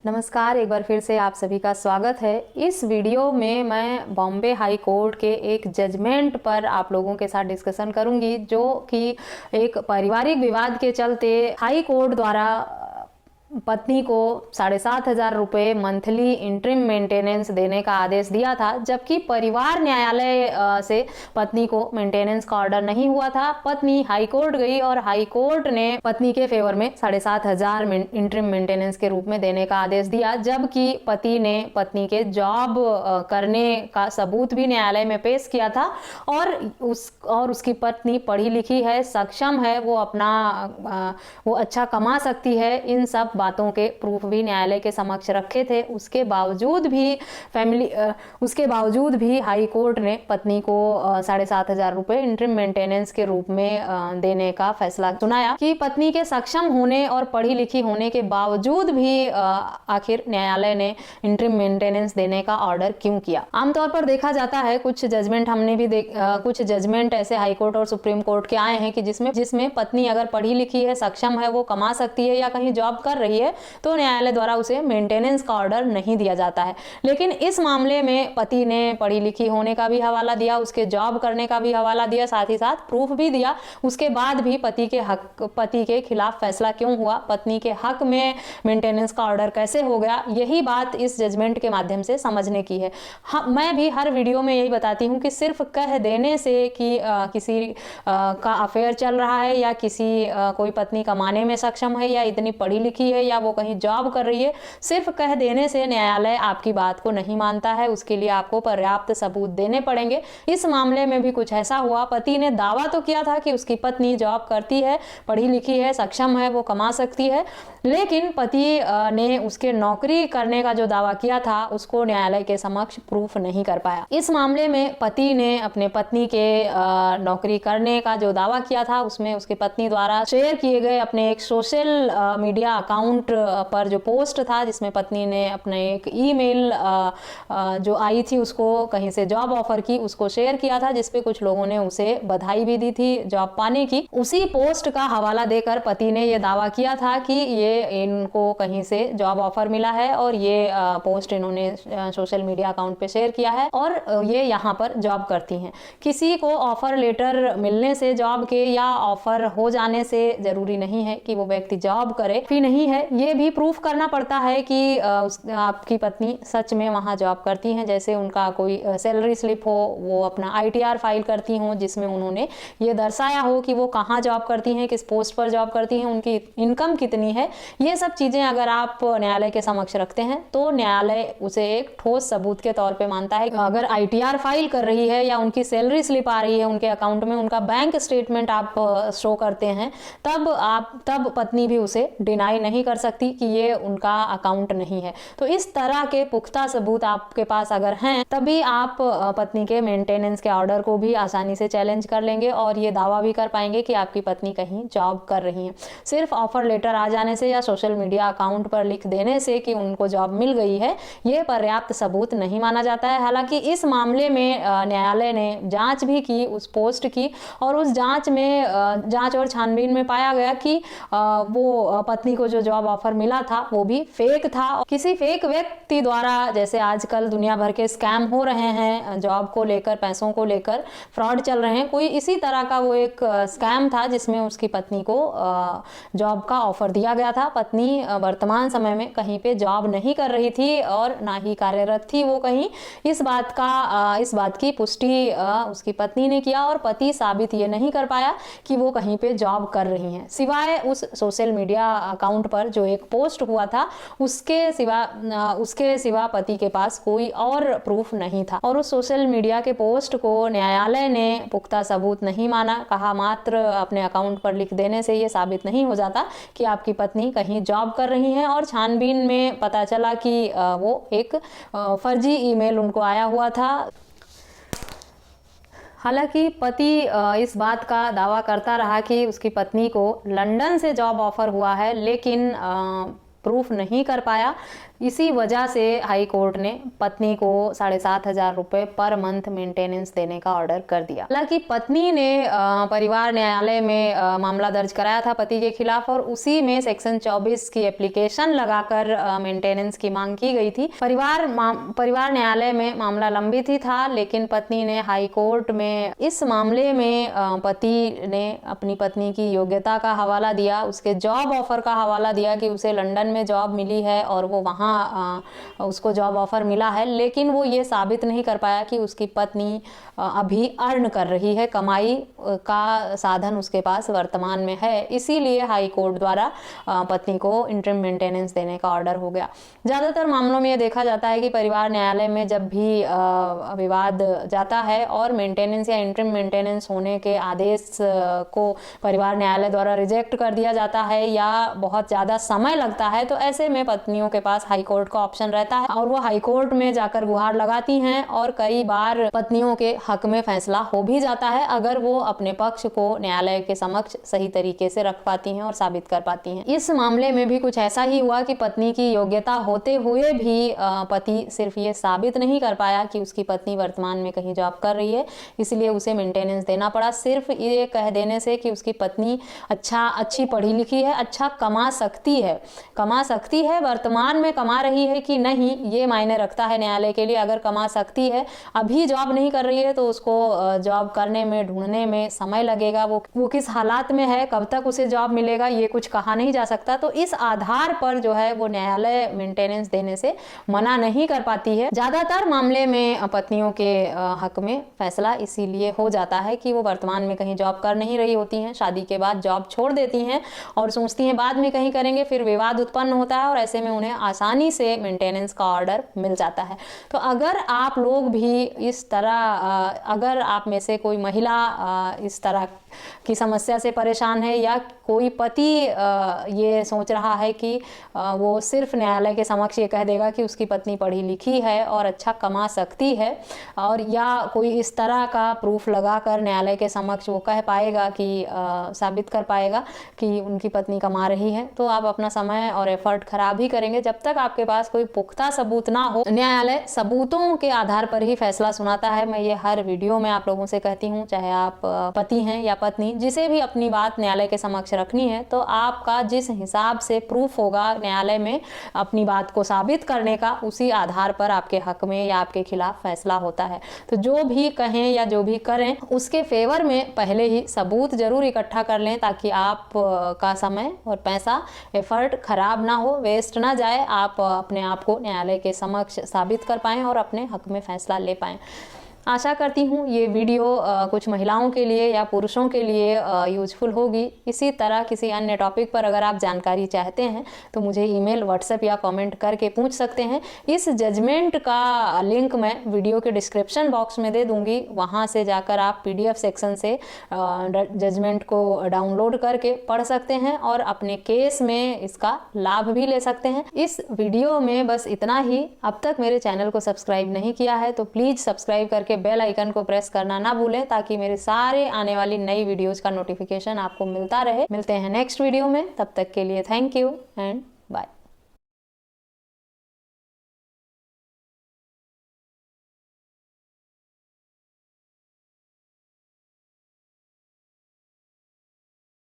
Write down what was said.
नमस्कार, एक बार फिर से आप सभी का स्वागत है। इस वीडियो में मैं बॉम्बे हाई कोर्ट के एक जजमेंट पर आप लोगों के साथ डिस्कशन करूंगी, जो कि एक पारिवारिक विवाद के चलते हाई कोर्ट द्वारा पत्नी को 7,500 रुपये मंथली इंटरिम मेंटेनेंस देने का आदेश दिया था, जबकि परिवार न्यायालय से पत्नी को मेंटेनेंस का ऑर्डर नहीं हुआ था। पत्नी हाई कोर्ट गई और हाई कोर्ट ने पत्नी के फेवर में 7,500 इंटरिम मेंटेनेंस के रूप में देने का आदेश दिया, जबकि पति ने पत्नी के जॉब करने का सबूत भी न्यायालय में पेश किया था और उसकी पत्नी पढ़ी लिखी है, सक्षम है, वो अच्छा कमा सकती है। इन सब बातों के प्रूफ भी न्यायालय के समक्ष रखे थे। उसके बावजूद भी हाई कोर्ट ने पत्नी को 7,500 रुपये इंटरिम मेंटेनेंस के रूप में देने का फैसला सुनाया कि पत्नी के सक्षम होने और पढ़ी लिखी होने के बावजूद भी आखिर न्यायालय ने इंटरिम मेंटेनेंस देने का ऑर्डर क्यों किया। आमतौर पर देखा जाता है, कुछ जजमेंट हमने भी कुछ जजमेंट ऐसे हाई कोर्ट और सुप्रीम कोर्ट के आए हैं कि जिसमें पत्नी अगर पढ़ी लिखी है, सक्षम है, वो कमा सकती है या कहीं जॉब कर रही है, तो न्यायालय द्वारा उसे मेंटेनेंस का ऑर्डर नहीं दिया जाता है। लेकिन इस मामले में पति ने पढ़ी लिखी होने का भी हवाला दिया, उसके जॉब करने का भी हवाला दिया, साथ ही साथ प्रूफ भी दिया। उसके बाद भी पति के खिलाफ फैसला क्यों हुआ, पत्नी के हक में मेंटेनेंस का ऑर्डर कैसे हो गया, यही बात इस जजमेंट के माध्यम से समझने की है। मैं भी हर वीडियो में यही बताती हूँ कि सिर्फ कह देने से कि किसी का अफेयर चल रहा है या कोई पत्नी कमाने में सक्षम है या इतनी पढ़ी लिखी है या वो कहीं जॉब कर रही है, सिर्फ कह देने से न्यायालय आपकी बात को नहीं मानता है। उसके लिए आपको पर्याप्त सबूत देने पड़ेंगे। इस मामले में भी कुछ ऐसा हुआ। पति ने दावा तो किया था कि उसकी पत्नी जॉब करती है, पढ़ी लिखी है, सक्षम है, वो कमा सकती है, लेकिन पति ने उसके नौकरी करने का जो दावा किया था उसको न्यायालय के समक्ष प्रूफ नहीं कर पाया। इस मामले में पति ने अपने पत्नी के नौकरी करने का जो दावा किया था उसमें उसकी पत्नी द्वारा शेयर किए गए अपने एक सोशल मीडिया अकाउंट पर जो पोस्ट था, जिसमें पत्नी ने अपने एक ईमेल जो आई थी उसको कहीं से जॉब ऑफर की, उसको शेयर किया था, जिसपे कुछ लोगों ने उसे बधाई भी दी थी जॉब पाने की। उसी पोस्ट का हवाला देकर पति ने यह दावा किया था कि ये इनको कहीं से जॉब ऑफर मिला है और ये पोस्ट इन्होंने सोशल मीडिया अकाउंट पे शेयर किया है और ये यहाँ पर जॉब करती हैं। किसी को ऑफर लेटर मिलने से जॉब के या ऑफर हो जाने से जरूरी नहीं है कि वो व्यक्ति जॉब करे, भी नहीं है। ये भी प्रूफ करना पड़ता है कि आपकी पत्नी सच में वहाँ जॉब करती हैं। जैसे उनका कोई सैलरी स्लिप हो, वो अपना ITR फाइल करती हों, जिसमें उन्होंने ये दर्शाया हो कि वो कहाँ जॉब करती हैं, किस पोस्ट पर जॉब करती हैं, उनकी इनकम कितनी है। ये सब चीज़ें अगर आप न्यायालय के समक्ष रखते हैं तो न्यायालय उसे एक ठोस सबूत के तौर पे मानता है। अगर ITR फाइल कर रही है या उनकी सैलरी स्लिप आ रही है उनके अकाउंट में, उनका बैंक स्टेटमेंट आप शो करते हैं, तब पत्नी भी उसे डिनाई नहीं कर सकती कि ये उनका अकाउंट नहीं है। तो इस तरह के पुख्ता सबूत आपके पास अगर हैं, तभी आप पत्नी के मेंटेनेंस के ऑर्डर को भी आसानी से चैलेंज कर लेंगे और ये दावा भी कर पाएंगे कि आपकी पत्नी कहीं जॉब कर रही है। सिर्फ ऑफर लेटर आ जाने से या सोशल मीडिया अकाउंट पर लिख देने से कि उनको जॉब मिल गई है, ये पर्याप्त सबूत नहीं माना जाता है। हालांकि इस मामले में न्यायालय ने जांच भी की, उस पोस्ट की, और उस जांच और छानबीन में पाया गया कि वो पत्नी को जो जॉब ऑफर मिला था वो भी फेक था। किसी फेक व्यक्ति द्वारा, जैसे आजकल दुनिया भर के स्कैम हो रहे हैं, जॉब को लेकर, पैसों को लेकर फ्रॉड चल रहे हैं, कोई इसी तरह का वो एक स्कैम था जिसमें उसकी पत्नी को जॉब का ऑफर दिया गया था। पत्नी वर्तमान समय में कहीं पे जॉब नहीं कर रही थी और ना ही कार्यरत थी वो कहीं। इस बात की पुष्टि उसकी पत्नी ने किया और पति साबित ये नहीं कर पाया कि वो कहीं पे जॉब कर रही हैं, सिवाय उस सोशल मीडिया अकाउंट पर जो एक पोस्ट हुआ था उसके सिवा पति के पास कोई और प्रूफ नहीं था। और उस सोशल मीडिया के पोस्ट को न्यायालय ने पुख्ता सबूत नहीं माना, कहा मात्र अपने अकाउंट पर लिख देने से ये साबित नहीं हो जाता कि आपकी पत्नी कहीं जॉब कर रही हैं। और छानबीन में पता चला कि वो एक फर्जी ईमेल उनको आया हुआ था। हालांकि पति इस बात का दावा करता रहा कि उसकी पत्नी को लंदन से जॉब ऑफर हुआ है, लेकिन प्रूफ नहीं कर पाया। इसी वजह से हाई कोर्ट ने पत्नी को 7,500 रुपये पर मंथ मेंटेनेंस देने का ऑर्डर कर दिया। हालांकि पत्नी ने परिवार न्यायालय में मामला दर्ज कराया था पति के खिलाफ, और उसी में सेक्शन 24 की एप्लीकेशन लगाकर मेंटेनेंस की मांग की गई थी। परिवार न्यायालय में मामला लंबित ही था, लेकिन पत्नी ने हाई कोर्ट में इस मामले में पति ने अपनी पत्नी की योग्यता का हवाला दिया, उसके जॉब ऑफर का हवाला दिया कि उसे लंदन में जॉब मिली है और वो वहाँ उसको जॉब ऑफर मिला है, लेकिन वो ये साबित नहीं कर पाया कि उसकी पत्नी अभी अर्न कर रही है, कमाई का साधन उसके पास वर्तमान में है। इसीलिए हाई कोर्ट द्वारा पत्नी को इंटरिम मेंटेनेंस देने का ऑर्डर हो गया। ज़्यादातर मामलों में ये देखा जाता है कि परिवार न्यायालय में जब भी विवाद जाता है और मेंटेनेंस या इंटरिम मेंटेनेंस होने के आदेश को परिवार न्यायालय द्वारा रिजेक्ट कर दिया जाता है या बहुत ज़्यादा समय लगता है, तो ऐसे में पत्नियों के पास हाई कोर्ट का ऑप्शन रहता है और वो हाई कोर्ट में जाकर गुहार लगाती हैं, और कई बार पत्नियों के हक में फैसला हो भी जाता है अगर वो अपने पक्ष को न्यायालय के समक्ष सही तरीके से रख पाती हैं और साबित कर पाती हैं। इस मामले में भी कुछ ऐसा ही हुआ कि पत्नी की योग्यता होते हुए भी पति सिर्फ ये साबित नहीं कर पाया कि उसकी पत्नी वर्तमान में कहीं जॉब कर रही है, इसलिए उसे मेंटेनेंस देना पड़ा। सिर्फ ये कह देने से कि उसकी पत्नी अच्छी पढ़ी लिखी है, अच्छा कमा सकती है, वर्तमान में कमा रही है कि नहीं ये मायने रखता है न्यायालय के लिए। अगर कमा सकती है, अभी जॉब नहीं कर रही है, तो उसको जॉब करने में, ढूंढने में समय लगेगा। वो किस हालात में है, कब तक उसे जॉब मिलेगा, ये कुछ कहा नहीं जा सकता। तो इस आधार पर जो है वो न्यायालय मेंटेनेंस देने से मना नहीं कर पाती है। ज्यादातर मामले में पत्नियों के हक में फैसला इसीलिए हो जाता है कि वो वर्तमान में कहीं जॉब कर नहीं रही होती हैं, शादी के बाद जॉब छोड़ देती हैं और सोचती हैं बाद में कहीं करेंगे, फिर विवाद उत्पन्न होता है और ऐसे में उन्हें आसानी से मेंटेनेंस का ऑर्डर मिल जाता है। तो अगर आप लोग भी इस तरह, अगर आप में से कोई महिला इस तरह की समस्या से परेशान है, या कोई पति ये सोच रहा है कि वो सिर्फ न्यायालय के समक्ष ये कह देगा कि उसकी पत्नी पढ़ी लिखी है और अच्छा कमा सकती है, और या कोई इस तरह का प्रूफ लगाकर न्यायालय के समक्ष वो कह पाएगा कि साबित कर पाएगा कि उनकी पत्नी कमा रही है, तो आप अपना समय और एफर्ट खराब ही करेंगे। जब तक आपके पास कोई पुख्ता सबूत ना हो, न्यायालय सबूतों के आधार पर ही फैसला सुनाता है। मैं ये हर वीडियो में आप लोगों से कहती हूँ, चाहे आप पति हैं या पत्नी, जिसे भी अपनी बात न्यायालय के समक्ष रखनी है, तो आपका जिस हिसाब से प्रूफ होगा न्यायालय में अपनी बात को साबित करने का, उसी आधार पर आपके हक में या आपके खिलाफ फैसला होता है। तो जो भी कहें या जो भी करें, उसके फेवर में पहले ही सबूत जरूर इकट्ठा कर लें, ताकि आप का समय और पैसा, एफर्ट खराब ना हो, वेस्ट ना जाए, आप अपने आप को न्यायालय के समक्ष साबित कर पाएं और अपने हक में फैसला ले पाएं। आशा करती हूँ ये वीडियो कुछ महिलाओं के लिए या पुरुषों के लिए यूजफुल होगी। इसी तरह किसी अन्य टॉपिक पर अगर आप जानकारी चाहते हैं तो मुझे ईमेल, व्हाट्सएप या कमेंट करके पूछ सकते हैं। इस जजमेंट का लिंक मैं वीडियो के डिस्क्रिप्शन बॉक्स में दे दूंगी, वहाँ से जाकर आप PDF सेक्शन से जजमेंट को डाउनलोड करके पढ़ सकते हैं और अपने केस में इसका लाभ भी ले सकते हैं। इस वीडियो में बस इतना ही। अब तक मेरे चैनल को सब्सक्राइब नहीं किया है तो प्लीज़ सब्सक्राइब करके बेल आइकन को प्रेस करना ना भूलें, ताकि मेरे सारे आने वाली नई वीडियोस का नोटिफिकेशन आपको मिलता रहे। मिलते हैं नेक्स्ट वीडियो में, तब तक के लिए थैंक यू एंड बाय।